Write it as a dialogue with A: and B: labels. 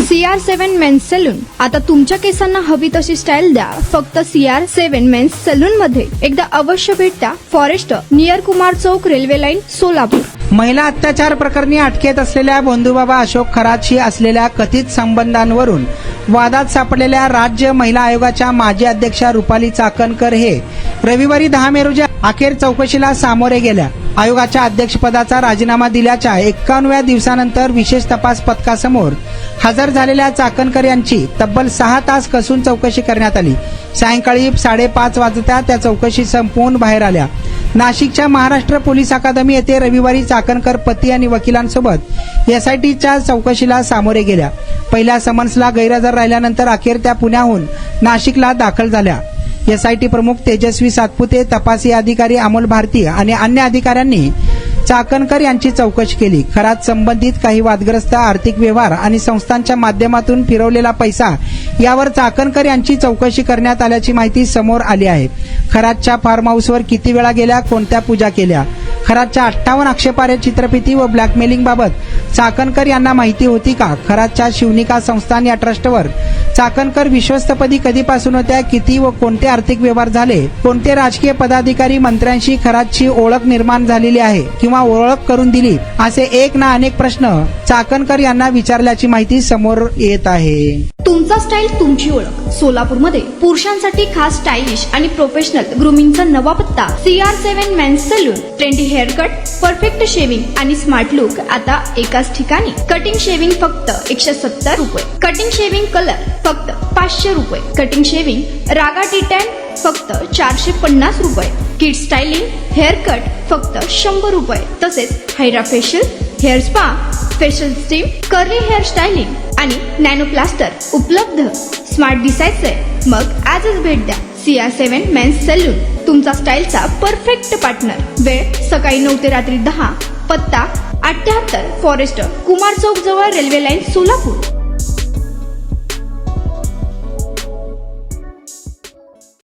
A: CR7 men's salon. आता तुमच्या केसांना हवी तशी स्टाईल द्या फक्त CR7 मेन्स सलून मध्ये. एकदा अवश्य भेट द्या. फॉरेस्ट नियर कुमार चौक, रेल्वे लाईन, सोलापूर.
B: महिला अत्याचार प्रकरणी अटकेत असलेल्या भोंदूबाबा अशोक खरातशी असलेल्या कथित संबंधांवरून वादात सापडलेल्या राज्य महिला आयोगाच्या माजी अध्यक्षा रुपाली चाकणकर हे रविवारी 10 मे रोजी अखेर चौकशीला सामोरे गेल्या. आयोगाच्या अध्यक्षपदाचा राजीनामा दिल्याच्या 51व्या दिवसानंतर विशेष तपास पथकासमोर हजर झालेल्या चाकणकर यांची तब्बल 6 तास कसून चौकशी करण्यात आली. सायंकाळी 5:30 वाजता त्या चौकशी संपवून बाहेर आल्या. नाशिकच्या महाराष्ट्र पोलीस अकादमी येथे रविवारी चाकणकर पती आणि वकिलांसोबत SITच्या चौकशीला सामोरे गेल्या. पहिल्या समन्सला गैरहजर राहिल्यानंतर अखेर त्या पुण्याहून नाशिकला दाखल झाल्या. SIT प्रमुख तेजस्वी सातपुते, तपासी अधिकारी अमोल भारती आणि अन्य अधिकाऱ्यांनी चाकणकर यांची चौकशी केली. खरात संबंधित काही वादग्रस्त आर्थिक व्यवहार आणि संस्थांच्या माध्यमातून फिरवलेला पैसा यावर चाकणकर यांची चौकशी करण्यात आल्याची माहिती समोर आली आहे. खरातच्या फार्म हाऊसवर किती वेळा गेल्या, कोणत्या पूजा केल्या, खरातच्या 58 आक्षेपार्ह चित्रफिती व ब्लॅकमेलिंग बाबत चाकणकर यांना माहिती होती का? खरातच्या शिवनिका संस्थान या ट्रस्टवर चाकणकर विश्वस्तपदी कधीपासून होत्या? किती व कोणते आर्थिक व्यवहार झाले? कोणते राजकीय पदाधिकारी मंत्र्यांशी खरातची ओळख निर्माण झालेली आहे किंवा ओळख करून दिली? असे एक ना अनेक प्रश्न चाकणकर यांना विचारल्याची माहिती समोर येत आहे.
A: तुमचा स्टाईल, तुमची ओळख. सोलापूरमध्ये पुरुषांसाठी खास स्टायलिश आणि प्रोफेशनल ग्रूमिंगचा नवा पत्ता CR7 men's salon. Trendy haircut, perfect shaving आणि स्मार्ट लुक आता एकाच ठिकाणी. कटिंग शेविंग फक्त 170 रुपये. कटिंग शेविंग कलर फक्त 500 रुपये. कटिंग शेविंग रागा टी10 फक्त 450 रुपये. किड स्टायलिंग हेअरकट फक्त 100 रुपये. तसेच hydra facial, hair spa, facial steam, curly hair styling आणि नॅनो प्लास्टर उपलब्ध. स्मार्ट दिसायचंय मग आजच भेट द्या CR7 मेन्स सलून, तुमचा स्टाईलचा परफेक्ट पार्टनर. वेळ सकाळी 9 ते रात्री 10. पत्ता 78 फॉरेस्ट कुमार चौक जवळ, रेल्वे लाईन, सोलापूर.